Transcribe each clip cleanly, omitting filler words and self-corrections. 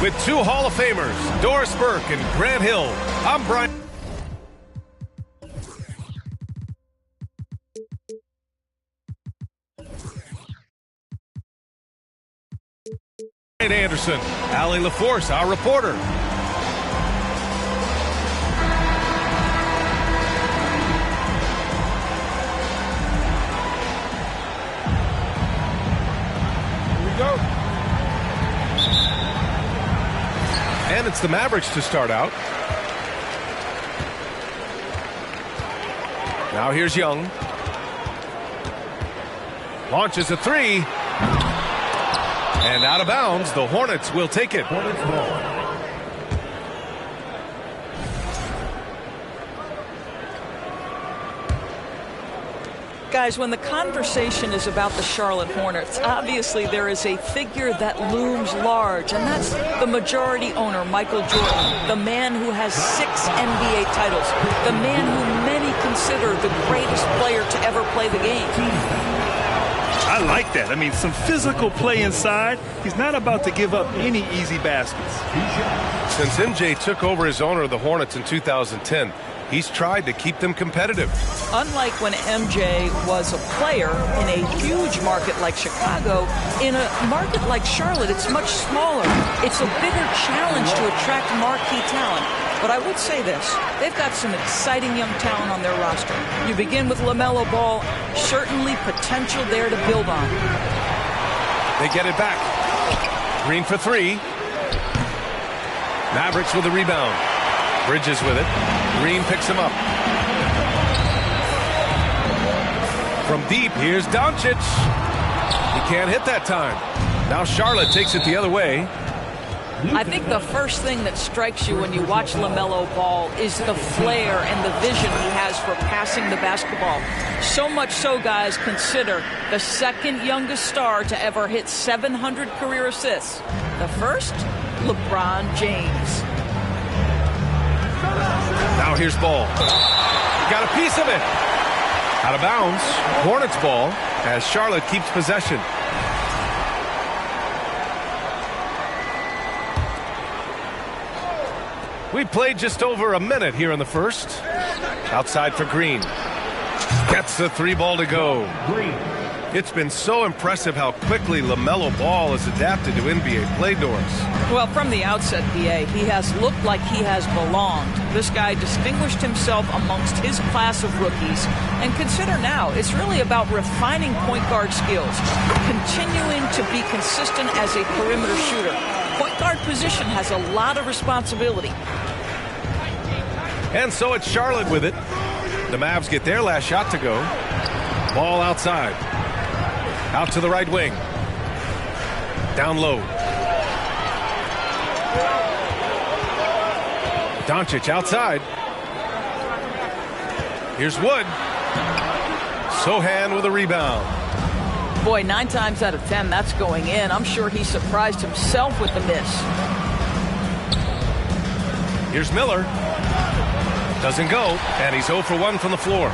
With two Hall of Famers, Doris Burke and Grant Hill, I'm Brian Anderson. Allie LaForce, our reporter. Here we go. And it's the Mavericks to start out. Now here's Young. Launches a three. And out of bounds, the Hornets will take it. Hornets ball. Guys, when the conversation is about the Charlotte Hornets, obviously there is a figure that looms large, and that's the majority owner, Michael Jordan, the man who has 6 NBA titles, the man who many consider the greatest player to ever play the game. I like that. I mean, some physical play inside. He's not about to give up any easy baskets. Since MJ took over as owner of the Hornets in 2010, he's tried to keep them competitive. Unlike when MJ was a player in a huge market like Chicago, in a market like Charlotte, it's much smaller. It's a bigger challenge to attract marquee talent. But I would say this, they've got some exciting young talent on their roster. You begin with LaMelo Ball, certainly potential there to build on. They get it back. Green for three. Mavericks with a rebound. Bridges with it. Green picks him up. From deep, here's Doncic. He can't hit that time. Now Charlotte takes it the other way. I think the first thing that strikes you when you watch LaMelo Ball is the flair and the vision he has for passing the basketball. So much so, guys, consider the second youngest star to ever hit 700 career assists. The first, LeBron James. Now here's Ball. Got a piece of it. Out of bounds. Hornets ball as Charlotte keeps possession. We played just over a minute here in the first. Outside for Green. Gets the three ball to go. It's been so impressive how quickly LaMelo Ball has adapted to NBA play, Doris. Well, from the outset, PA, he has looked like he has belonged. This guy distinguished himself amongst his class of rookies. And consider now, it's really about refining point guard skills, continuing to be consistent as a perimeter shooter. Point guard position has a lot of responsibility. And so it's Charlotte with it. The Mavs get their last shot to go. Ball outside. Out to the right wing. Down low. Doncic outside. Here's Wood. Sohan with a rebound. Boy, 9 times out of 10, that's going in. I'm sure he surprised himself with the miss. Here's Miller. Doesn't go, and he's 0 for 1 from the floor.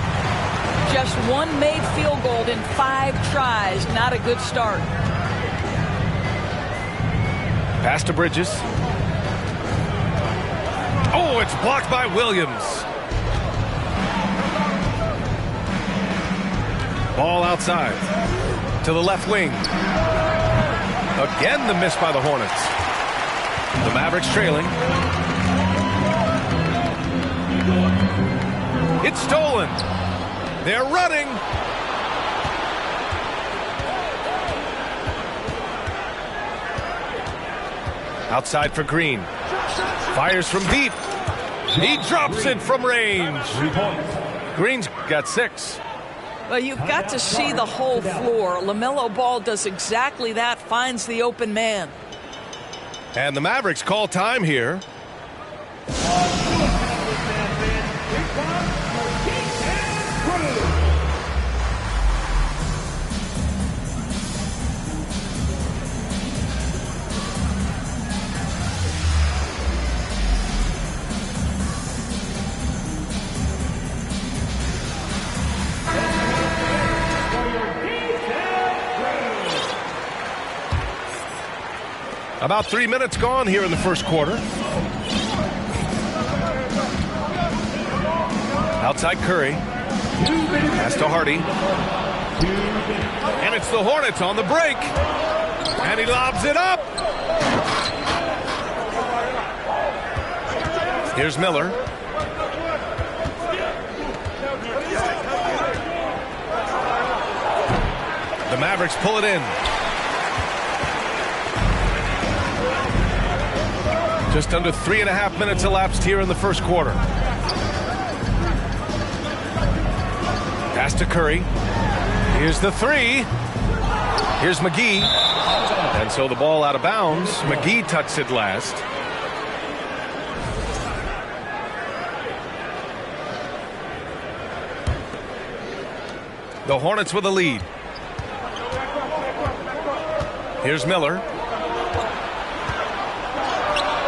Just one made field goal in 5 tries. Not a good start. Pass to Bridges. Oh, it's blocked by Williams. Ball outside. To the left wing. Again, the miss by the Hornets. The Mavericks trailing. It's stolen. They're running. Outside for Green. Fires from deep. He drops it from range. Green's got 6. Well, you've got to see the whole floor. LaMelo Ball does exactly that, finds the open man. And the Mavericks call time here. About 3 minutes gone here in the first quarter. Outside Curry. Pass to Hardy. And it's the Hornets on the break. And he lobs it up. Here's Miller. The Mavericks pull it in. Just under 3.5 minutes elapsed here in the first quarter. Pass to Curry. Here's the three. Here's McGee. And so the ball out of bounds. McGee touched it last. The Hornets with a lead. Here's Miller.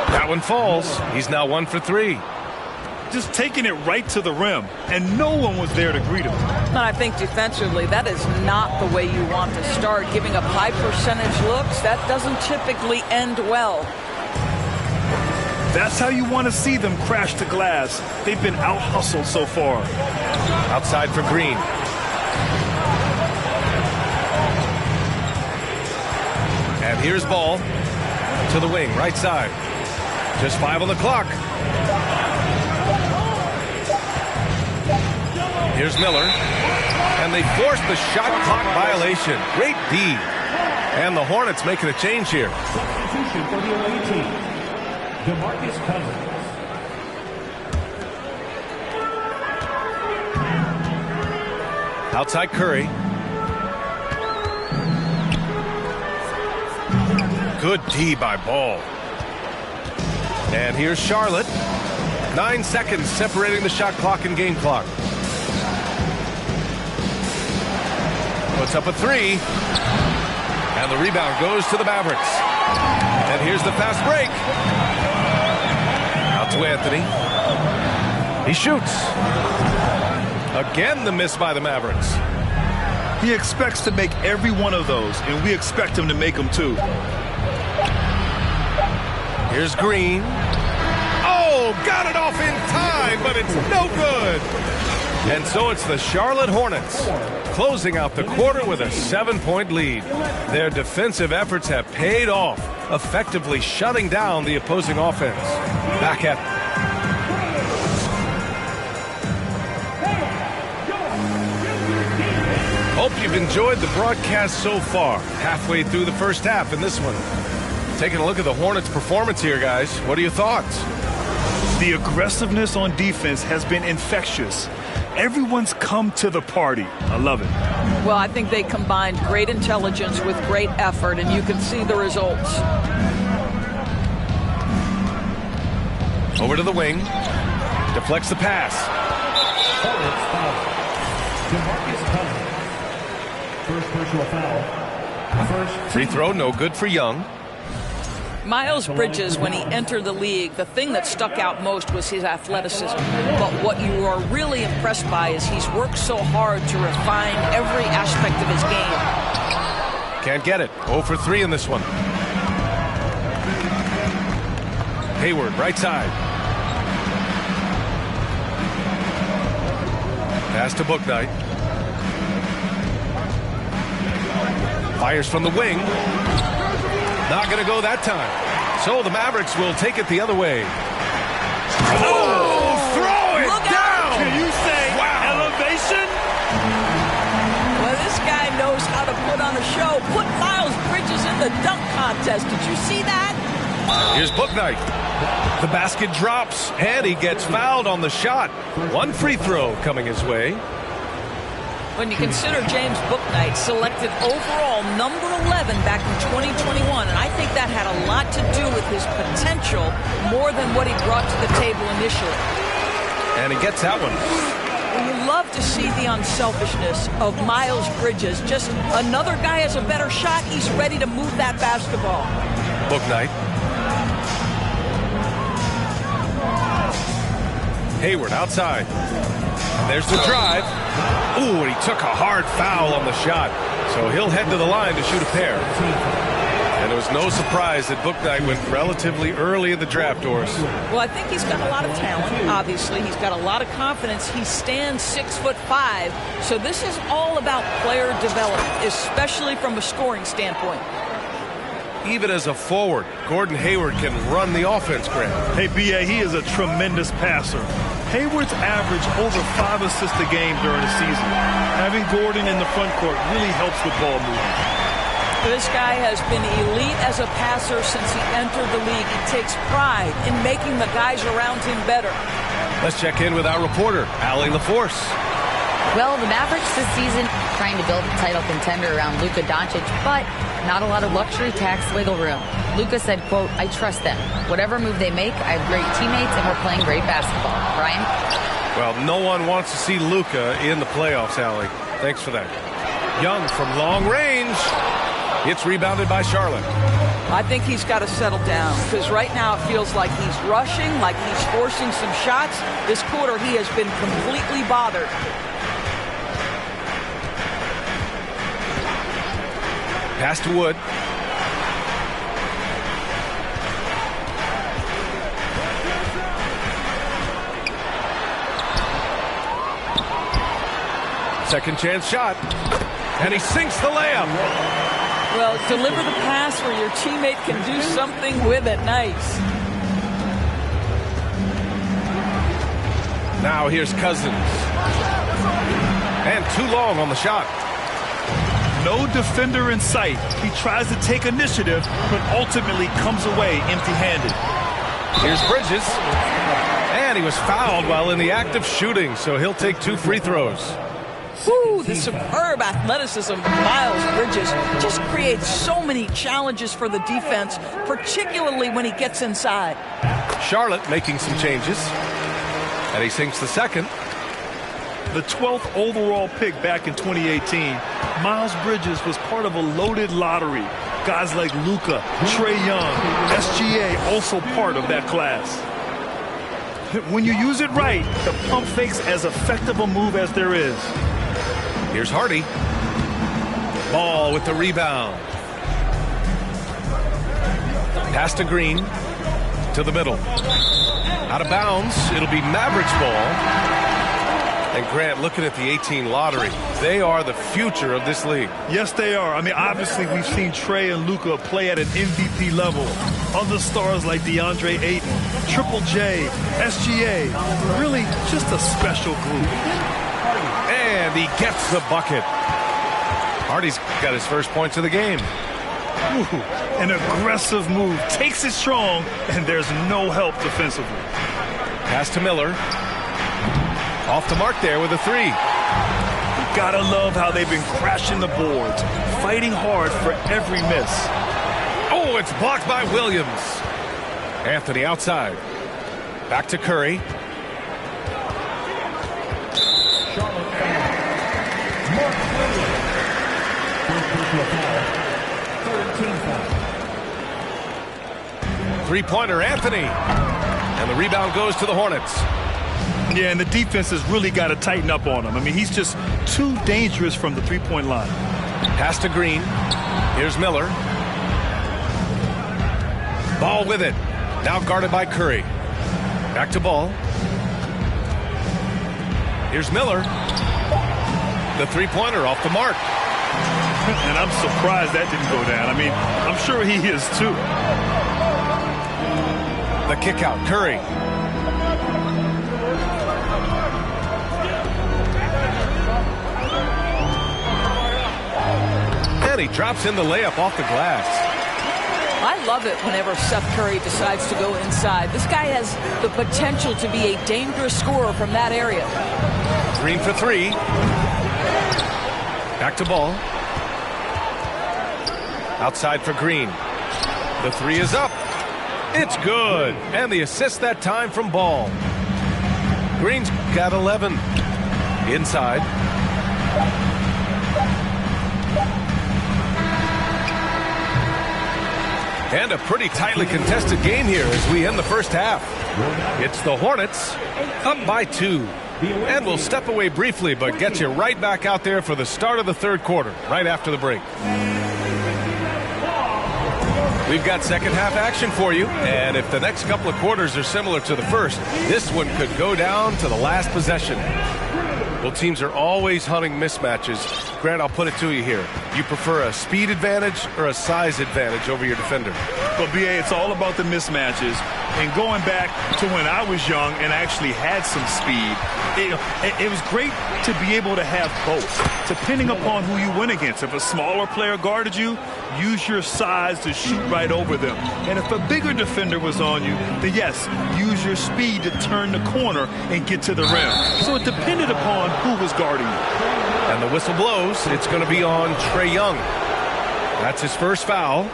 That one falls. He's now 1 for 3. Just taking it right to the rim, and no one was there to greet him. And I think defensively, that is not the way you want to start. Giving up high percentage looks, that doesn't typically end well. That's how you want to see them crash the glass. They've been out-hustled so far. Outside for Green. And here's Ball to the wing, right side. Just 5 on the clock. Here's Miller. And they forced the shot clock violation. Great D. And the Hornets making a change here. Substitution for the away team. DeMarcus Cousins. Outside Curry. Good D by Ball. And here's Charlotte. 9 seconds separating the shot clock and game clock. Puts up a 3. And the rebound goes to the Mavericks. And here's the fast break. Out to Anthony. He shoots. Again, the miss by the Mavericks. He expects to make every one of those, and we expect him to make them too. Here's Green. Oh, got it off in time, but it's no good. And so it's the Charlotte Hornets closing out the quarter with a 7-point lead. Their defensive efforts have paid off, effectively shutting down the opposing offense. Back at Hope you've enjoyed the broadcast so far. Halfway through the first half in this one. Taking a look at the Hornets' performance here, guys. What are your thoughts? The aggressiveness on defense has been infectious. Everyone's come to the party. I love it. Well, I think they combined great intelligence with great effort, and you can see the results. Over to the wing. Deflects the pass. Hornets foul. DeMarcus Cousins. First personal foul. First Free throw, no good for Young. Miles Bridges, when he entered the league, the thing that stuck out most was his athleticism. But what you are really impressed by is he's worked so hard to refine every aspect of his game. Can't get it. 0 for 3 in this one. Hayward, right side. Pass to Bouknight. Fires from the wing. Not going to go that time. So the Mavericks will take it the other way. Oh, throw it down! Can you say elevation? Well, this guy knows how to put on a show. Put Miles Bridges in the dunk contest. Did you see that? Here's Bouknight. The basket drops, and he gets fouled on the shot. 1 free throw coming his way. When you consider James Bouknight selected overall number 11 back in 2021, and I think that had a lot to do with his potential more than what he brought to the table initially. And he gets that one. You love to see the unselfishness of Miles Bridges. Just another guy has a better shot. He's ready to move that basketball. Bouknight. Hayward outside. And there's the drive. Ooh, and he took a hard foul on the shot. So he'll head to the line to shoot a pair. And it was no surprise that Bouknight went relatively early in the draft, Doris. Well, I think he's got a lot of talent, obviously. He's got a lot of confidence. He stands 6'5", so this is all about player development, especially from a scoring standpoint. Even as a forward, Gordon Hayward can run the offense, Grant. Hey, B.A., he is a tremendous passer. Hayward's averaged over 5 assists a game during the season. Having Gordon in the front court really helps with ball movement. This guy has been elite as a passer since he entered the league. He takes pride in making the guys around him better. Let's check in with our reporter, Allie LaForce. Well, the Mavericks this season trying to build a title contender around Luka Doncic, but not a lot of luxury tax wiggle room. Luka said, quote, "I trust them. Whatever move they make, I have great teammates and we're playing great basketball." Brian? Well, no one wants to see Luka in the playoffs, Allie. Thanks for that. Young from long range. It's rebounded by Charlotte. I think he's got to settle down because right now it feels like he's rushing, like he's forcing some shots. This quarter he has been completely bothered. Pass to Wood. Second chance shot. And he sinks the layup. Well, deliver the pass where your teammate can do something with it. Nice. Now here's Cousins. And too long on the shot. No defender in sight. He tries to take initiative, but ultimately comes away empty-handed. Here's Bridges. And he was fouled while in the act of shooting, so he'll take 2 free throws. Woo, the superb athleticism of Miles Bridges just creates so many challenges for the defense, particularly when he gets inside. Charlotte making some changes. And he sinks the second. The 12th overall pick back in 2018, Miles Bridges was part of a loaded lottery. Guys like Luka, Trae Young, SGA also part of that class. When you use it right, the pump fake's as effective a move as there is. Here's Hardy. Ball with the rebound. Pass to Green. To the middle. Out of bounds. It'll be Mavericks ball. And Grant, looking at the 18 lottery, they are the future of this league. Yes, they are. I mean, obviously, we've seen Trae and Luka play at an MVP level. Other stars like DeAndre Ayton, Triple J, SGA, really just a special group. And he gets the bucket. Hardy's got his first points of the game. Ooh, an aggressive move, takes it strong, and there's no help defensively. Pass to Miller. Off the mark there with a 3. Gotta love how they've been crashing the boards, fighting hard for every miss. Oh, it's blocked by Williams. Anthony outside. Back to Curry. Three-pointer, Anthony. And the rebound goes to the Hornets. Yeah, and the defense has really got to tighten up on him. I mean, he's just too dangerous from the three-point line. Pass to Green. Here's Miller. Ball with it. Now guarded by Curry. Back to Ball. Here's Miller. The three-pointer off the mark. And I'm surprised that didn't go down. I mean, I'm sure he is too. The kick out, Curry. And he drops in the layup off the glass. I love it whenever Seth Curry decides to go inside. This guy has the potential to be a dangerous scorer from that area. Green for 3. Back to Ball. Outside for Green. The 3 is up. It's good. And the assist that time from Ball. Green's got 11. Inside. And a pretty tightly contested game here as we end the first half. It's the Hornets up by 2. And we'll step away briefly, but get you right back out there for the start of the third quarter, right after the break. We've got second half action for you, and if the next couple of quarters are similar to the first, this one could go down to the last possession. Well, teams are always hunting mismatches. Grant, I'll put it to you here. You prefer a speed advantage or a size advantage over your defender? Well, B.A., it's all about the mismatches. And going back to when I was young and actually had some speed, it was great to be able to have both, depending upon who you went against. If a smaller player guarded you, use your size to shoot right over them. And if a bigger defender was on you, then yes, use your speed to turn the corner and get to the rim. So it depended upon who was guarding you. And the whistle blows. It's going to be on Trae Young. That's his first foul.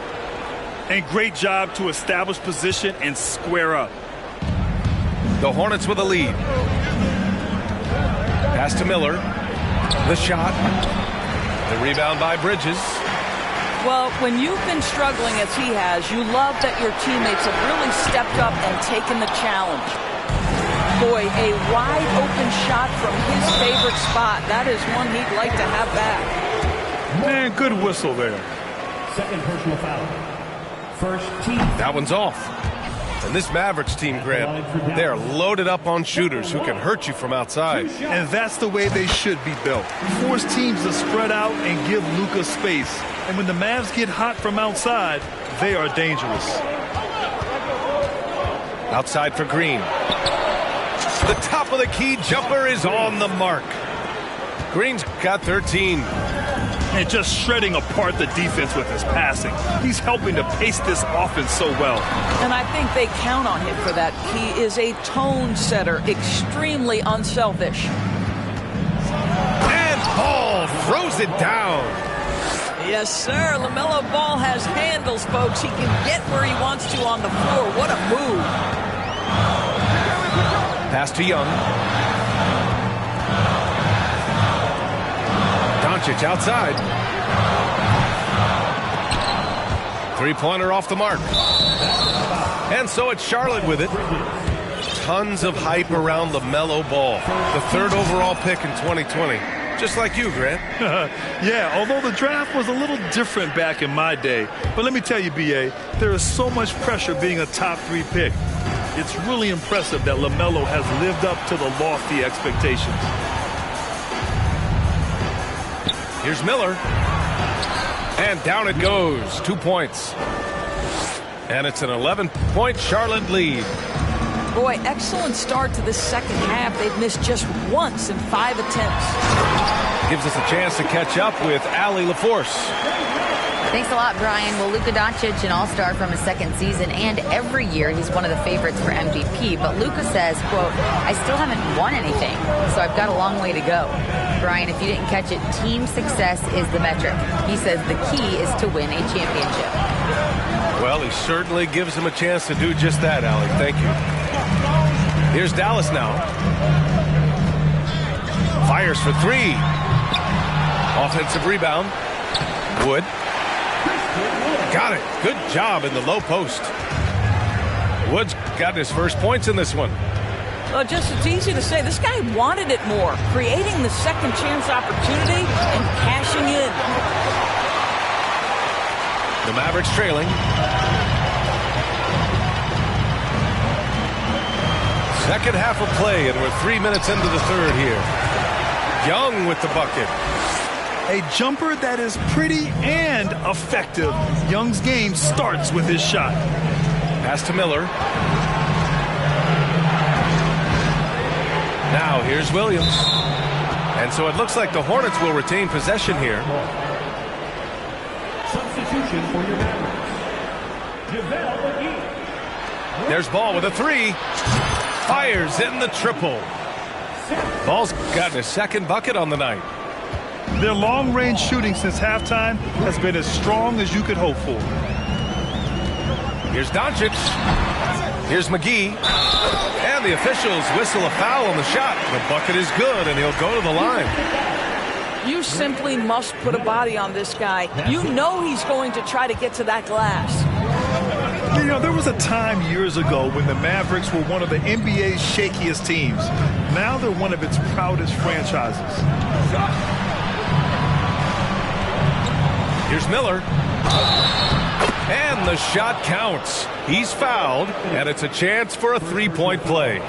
And great job to establish position and square up. The Hornets with a lead. Pass to Miller. The shot. The rebound by Bridges. Well, when you've been struggling as he has, you love that your teammates have really stepped up and taken the challenge. Boy, a wide open shot from his favorite spot. That is one he'd like to have back. Man, good whistle there. Second personal foul. First team. That one's off. And this Mavericks team, Grant, they're loaded up on shooters who can hurt you from outside. And that's the way they should be built. Force teams to spread out and give Luka space. And when the Mavs get hot from outside, they are dangerous. Outside for Green. The top of the key jumper is on the mark. Green's got 13. And just shredding apart the defense with his passing. He's helping to pace this offense so well. And I think they count on him for that. He is a tone setter, extremely unselfish. And Ball throws it down. Yes, sir. LaMelo Ball has handles, folks. He can get where he wants to on the floor. What a move. Pass to Young. Doncic outside. Three-pointer off the mark. And so it's Charlotte with it. Tons of hype around LaMelo Ball, the third overall pick in 2020. Just like you, Grant. Yeah, although the draft was a little different back in my day. But let me tell you, B.A., there is so much pressure being a top 3 pick. It's really impressive that LaMelo has lived up to the lofty expectations. Here's Miller. And down it goes. 2 points. And it's an 11-point Charlotte lead. Boy, excellent start to the second half. They've missed just once in 5 attempts. Gives us a chance to catch up with Allie LaForce. Thanks a lot, Brian. Well, Luka Doncic, an all-star from his second season, and every year he's one of the favorites for MVP. But Luka says, quote, I still haven't won anything, so I've got a long way to go. Brian, if you didn't catch it, team success is the metric. He says the key is to win a championship. Well, he certainly gives him a chance to do just that, Allie. Thank you. Here's Dallas now. Fires for 3. Offensive rebound. Wood. Got it. Good job in the low post. Wood's gotten his first points in this one. Well, just it's easy to say. This guy wanted it more, creating the second chance opportunity and cashing in. The Mavericks trailing. Second half of play, and we're 3 minutes into the third here. Young with the bucket. A jumper that is pretty and effective. Young's game starts with his shot. Pass to Miller. Now here's Williams. And so it looks like the Hornets will retain possession here. Substitution for your Mavericks. JaVale McGee. There's Ball with a 3. Fires in the triple. Ball's gotten his second bucket on the night. Their long-range shooting since halftime has been as strong as you could hope for. Here's Doncic. Here's McGee. And the officials whistle a foul on the shot. The bucket is good, and he'll go to the line. You simply must put a body on this guy. You know he's going to try to get to that glass. You know, there was a time years ago when the Mavericks were one of the NBA's shakiest teams. Now they're one of its proudest franchises. Here's Miller. And the shot counts. He's fouled, and it's a chance for a three-point play.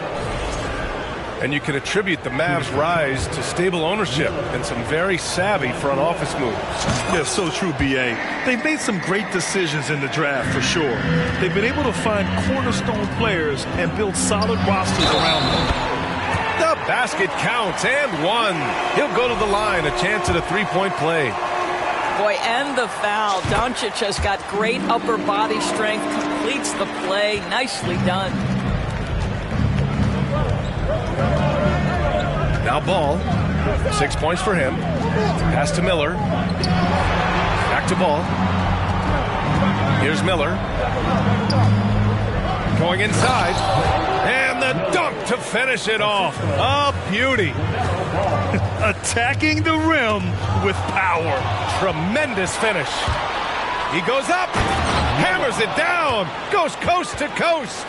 And you can attribute the Mavs' rise to stable ownership and some very savvy front office moves. Yeah, so true, B.A. They've made some great decisions in the draft, for sure. They've been able to find cornerstone players and build solid rosters around them. The basket counts, and one. He'll go to the line, a chance at a three-point play. Boy, and the foul. Doncic has got great upper body strength, completes the play. Nicely done. Now Ball. 6 points for him. Pass to Miller. Back to Ball. Here's Miller. Going inside. And the dunk to finish it off. A beauty. Attacking the rim with power. Tremendous finish. He goes up. Hammers it down. Goes coast to coast.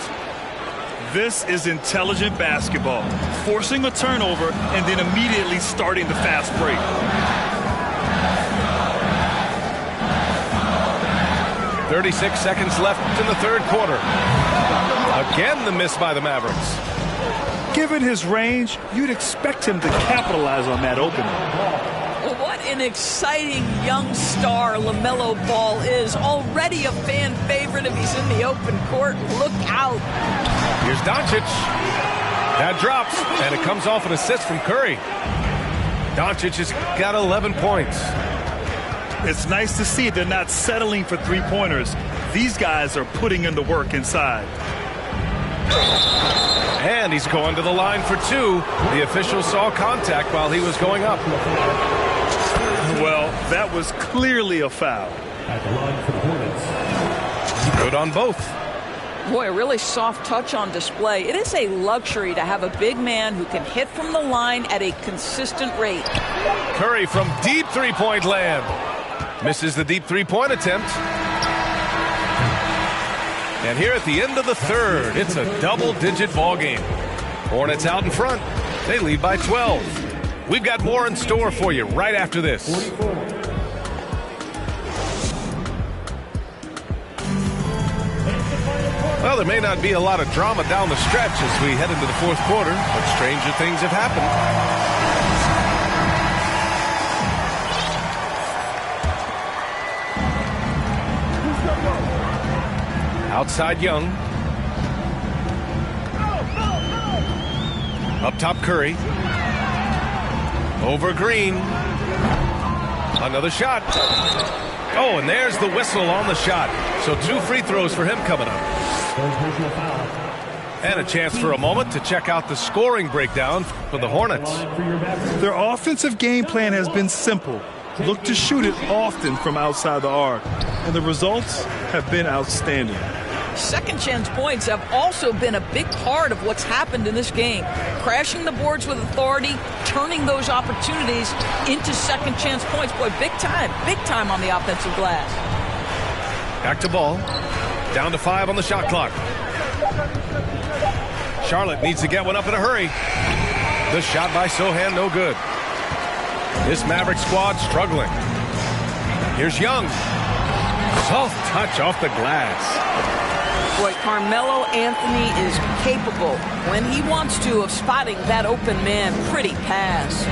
This is intelligent basketball. Forcing a turnover and then immediately starting the fast break. .36 seconds left in the third quarter. Again, the miss by the Mavericks. Given his range, you'd expect him to capitalize on that opening. Well, what an exciting young star LaMelo Ball is. Already a fan favorite if he's in the open court. Look out. Here's Doncic. That drops, and it comes off an assist from Curry. Doncic has got 11 points. It's nice to see they're not settling for three-pointers. These guys are putting in the work inside. And he's going to the line for two. The official saw contact while he was going up. Well, that was clearly a foul. At the line for the Hornets. Good on both. Boy, a really soft touch on display. It is a luxury to have a big man who can hit from the line at a consistent rate. Curry from deep three-point land. Misses the deep three-point attempt. And here at the end of the third, it's a double-digit ball game. Hornets out in front. They lead by 12. We've got more in store for you right after this. 44. Well, there may not be a lot of drama down the stretch as we head into the fourth quarter, but stranger things have happened. Outside Young. Up top Curry. Over Green. Another shot. Oh, and there's the whistle on the shot. So 2 free throws for him coming up. And a chance for a moment to check out the scoring breakdown for the Hornets. Their offensive game plan has been simple. Look to shoot it often from outside the arc. And the results have been outstanding. Second chance points have also been a big part of what's happened in this game. Crashing the boards with authority, turning those opportunities into second chance points. Boy, big time on the offensive glass. Back to Ball. Down to 5 on the shot clock. Charlotte needs to get one up in a hurry. The shot by Sohan, no good. This Maverick squad struggling. Here's Young. Soft touch off the glass. Boy, Carmelo Anthony is capable, when he wants to, of spotting that open man. Pretty pass.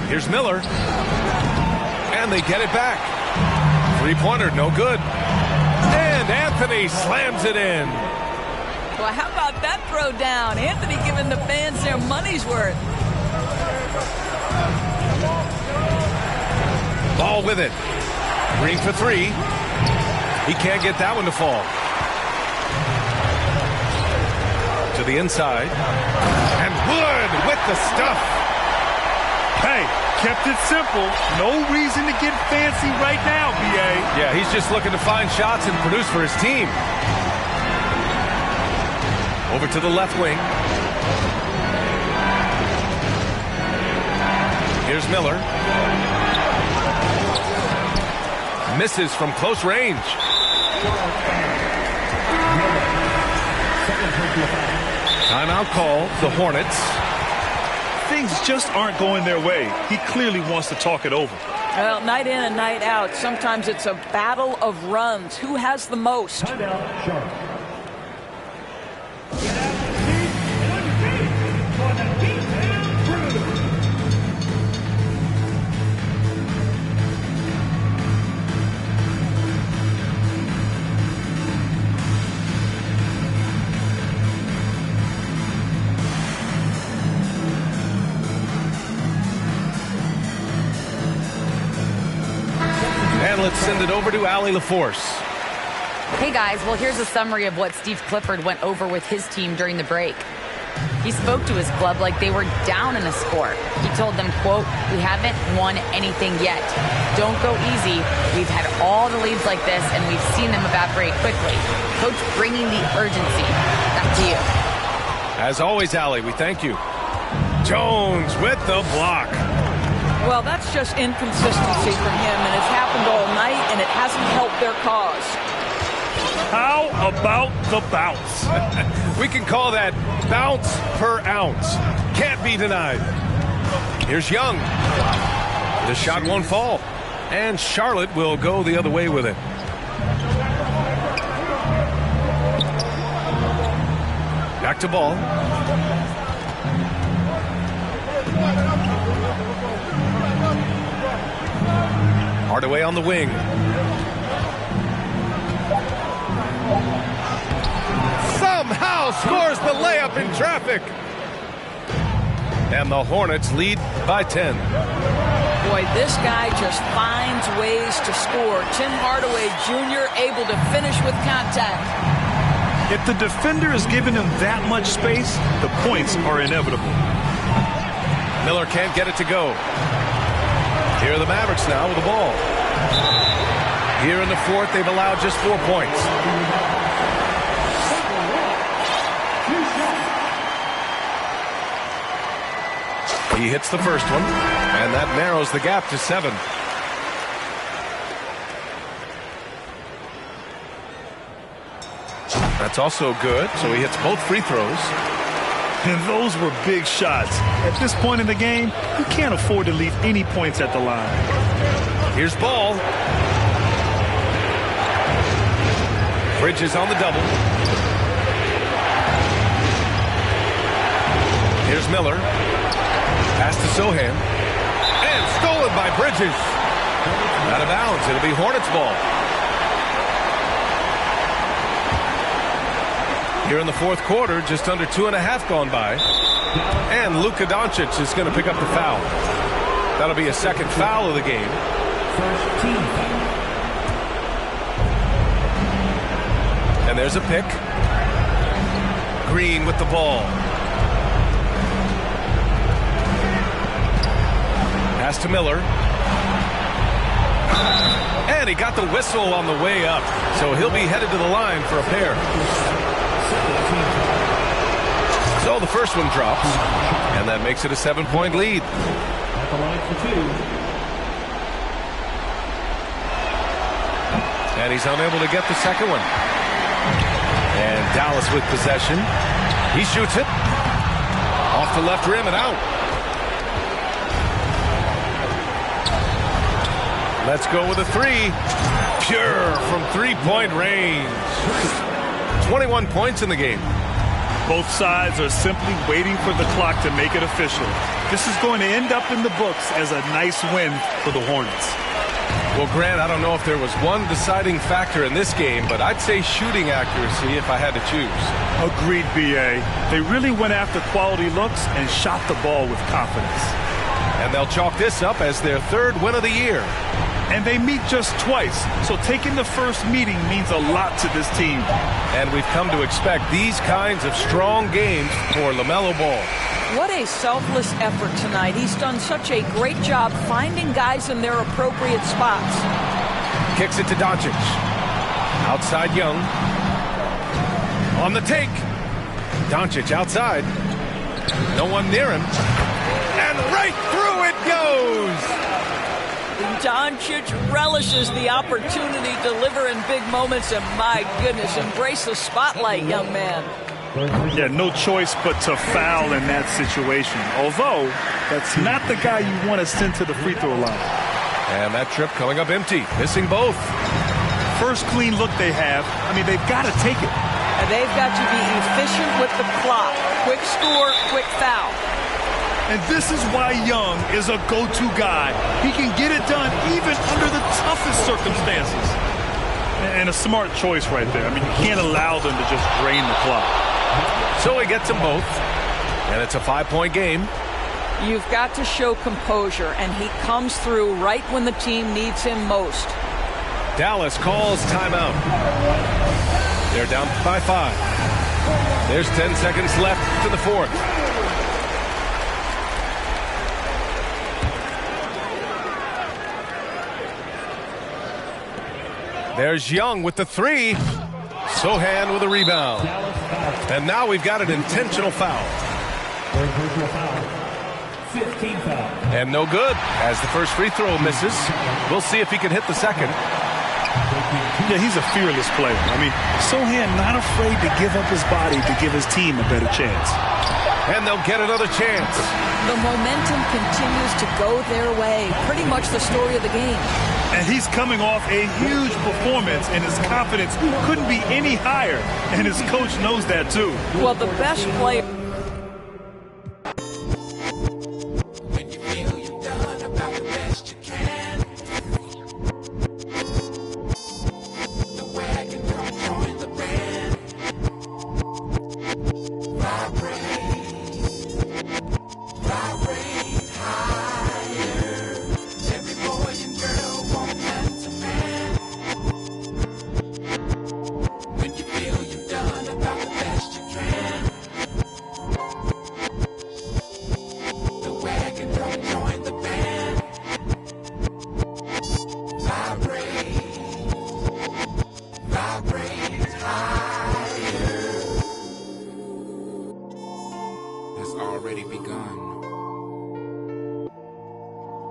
Here's Miller. And they get it back. Three-pointer, no good. And Anthony slams it in. Well, how about that throw down? Anthony giving the fans their money's worth. Ball with it. Green for 3. He can't get that one to fall. To the inside. And Wood with the stuff. Hey, kept it simple. No reason to get fancy right now, B.A. Yeah, he's just looking to find shots and produce for his team. Over to the left wing. Here's Miller. Misses from close range. Timeout call, the Hornets. Things just aren't going their way. He clearly wants to talk it over. Well, night in and night out, sometimes it's a battle of runs. Who has the most? Timeout, Charlotte. And let's send it over to Allie LaForce. Hey guys, well here's a summary of what Steve Clifford went over with his team during the break. He spoke to his club like they were down in a score. He told them, quote, "We haven't won anything yet. Don't go easy. We've had all the leads like this and we've seen them evaporate quickly." Coach bringing the urgency. Back to you. As always, Allie, we thank you. Jones with the block. Well, that's just inconsistency for him, and it's happened all night, and it hasn't helped their cause. How about the bounce? We can call that bounce per ounce. Can't be denied. Here's Young. The shot won't fall. And Charlotte will go the other way with it. Back to ball. Hardaway on the wing. Somehow scores the layup in traffic. And the Hornets lead by 10. Boy, this guy just finds ways to score. Tim Hardaway Jr. able to finish with contact. If the defender is giving him that much space, the points are inevitable. Miller can't get it to go. Here are the Mavericks now with the ball. Here in the fourth, they've allowed just 4 points. He hits the first one, and that narrows the gap to 7. That's also good, so he hits both free throws. And those were big shots. At this point in the game, you can't afford to leave any points at the line. Here's Ball. Bridges on the double. Here's Miller. Pass to Sohan. And stolen by Bridges. Out of bounds. It'll be Hornets ball. Here in the fourth quarter, just under 2.5 gone by. And Luka Doncic is going to pick up the foul. That'll be a second foul of the game. First team foul. And there's a pick. Green with the ball. Pass to Miller. And he got the whistle on the way up. So he'll be headed to the line for a pair. So the first one drops, and that makes it a 7-point lead. At the line for 2. And he's unable to get the second one. And Dallas with possession. He shoots it. Off the left rim and out. Let's go with a 3. Pure from three-point range. 21 points in the game. Both sides are simply waiting for the clock to make it official. This is going to end up in the books as a nice win for the Hornets. Well, Grant, I don't know if there was one deciding factor in this game, but I'd say shooting accuracy if I had to choose. Agreed, B.A. They really went after quality looks and shot the ball with confidence. And they'll chalk this up as their third win of the year. And they meet just twice, so taking the first meeting means a lot to this team. And we've come to expect these kinds of strong games for LaMelo Ball. What a selfless effort tonight. He's done such a great job finding guys in their appropriate spots. Kicks it to Doncic. Outside Young. On the take. Doncic outside. No one near him. And right through it goes. Doncic relishes the opportunity to deliver in big moments, and my goodness, embrace the spotlight, young man. Yeah, no choice but to foul in that situation. Although, that's not the guy you want to send to the free throw line. And that trip coming up empty, missing both. First clean look they have. I mean, they've got to take it. And they've got to be efficient with the clock. Quick score, quick foul. And this is why Young is a go-to guy. He can get it done even under the toughest circumstances. And a smart choice right there. I mean, you can't allow them to just drain the clock. So he gets them both. And it's a 5-point game. You've got to show composure, and he comes through right when the team needs him most. Dallas calls timeout. They're down by 5. There's 10 seconds left to the fourth. There's Young with the 3. Sohan with a rebound. And now we've got an intentional foul. Personal foul. 15 foul. And no good, as the first free throw misses. We'll see if he can hit the second. Yeah, he's a fearless player. I mean, Sohan not afraid to give up his body to give his team a better chance. And they'll get another chance. The momentum continues to go their way. Pretty much the story of the game. And he's coming off a huge performance, and his confidence couldn't be any higher. And his coach knows that, too. Well, the best player.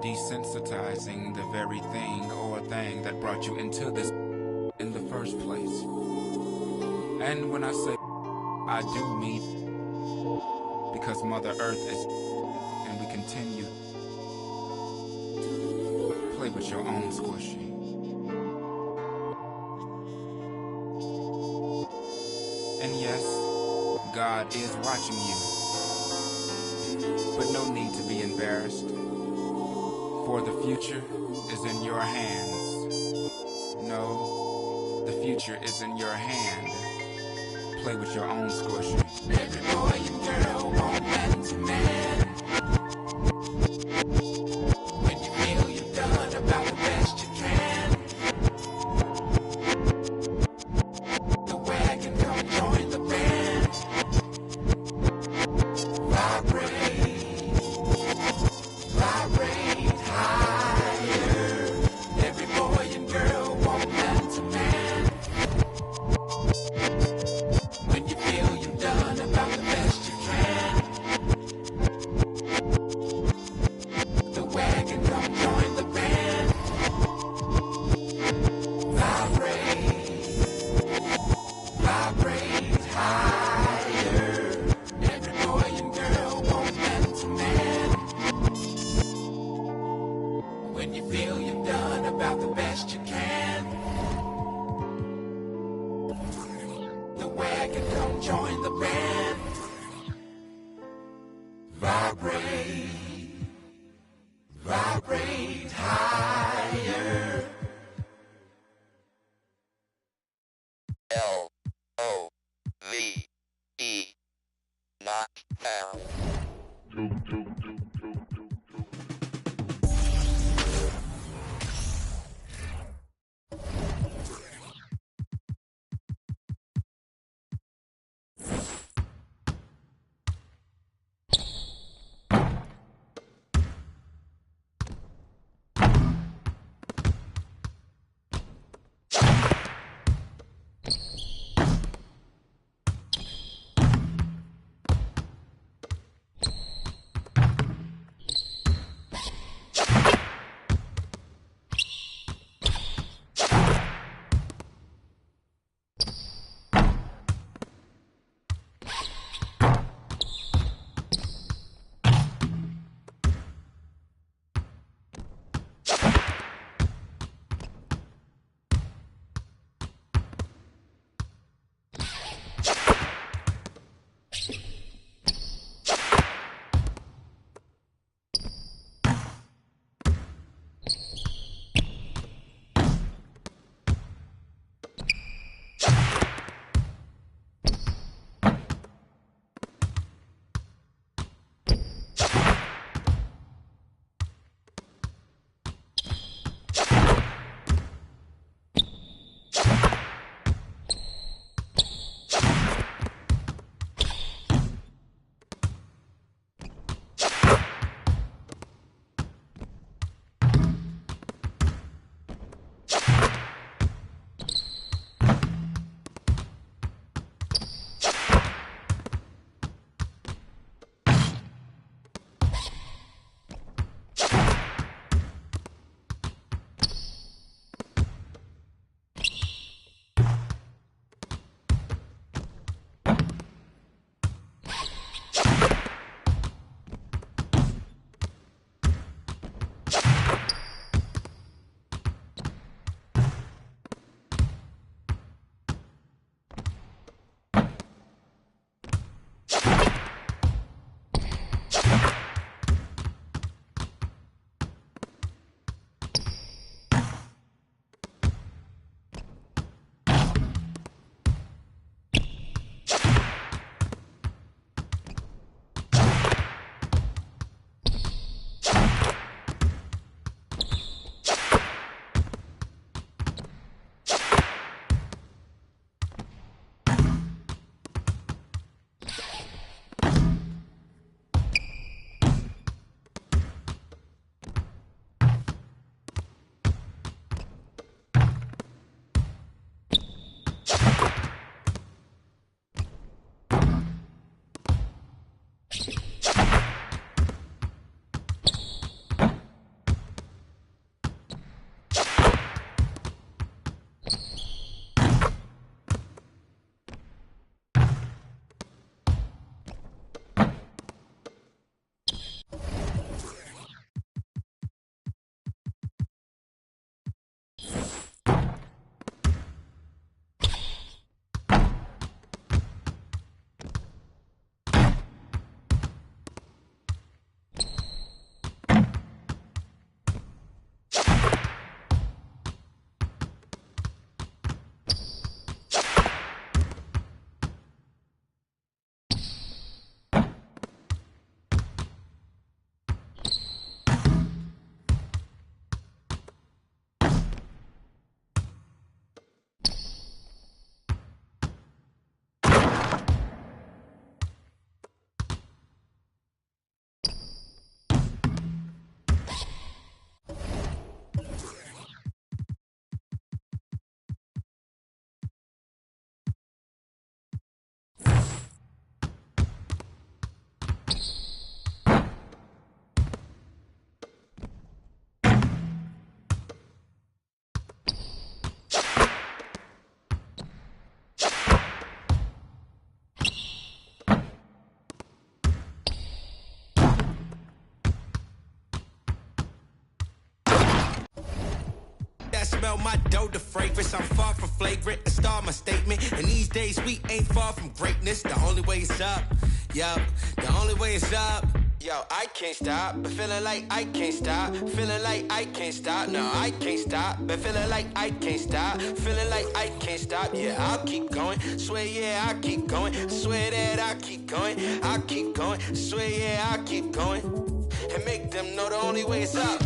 Desensitizing the very thing or thing that brought you into this in the first place. And when I say I do mean because Mother Earth is, and we continue play with your own squishy. And yes, God is watching you, but no need to be embarrassed. For the future is in your hands. No, the future is in your hand. Play with your own squishy. Every boy and girl want man to man. When you feel you've done about the best you can. The wagon, come join the band. Vibrate, vibrate higher. Every boy and girl want man to man. When you feel you've done about the best you can. The wagon, come join the band. Vibrate, vibrate higher. Every boy and girl want man to man. When you feel you've done about the best you can. The wagon, come join the band. Vibrate, vibrate higher. L-O-V-E, not found. I smell my dough, the fragrance. I'm far from flagrant, a star my statement. And these days we ain't far from greatness. The only way is up, yup, the only way is up. Yo, I can't stop, but feeling like I can't stop. Feeling like I can't stop, no, I can't stop. But feeling like I can't stop. Feeling like I can't stop, yeah, I'll keep going. Swear, yeah, I'll keep going. Swear that I'll keep going. I'll keep going. Swear, yeah, I'll keep going. And make them know the only way is up.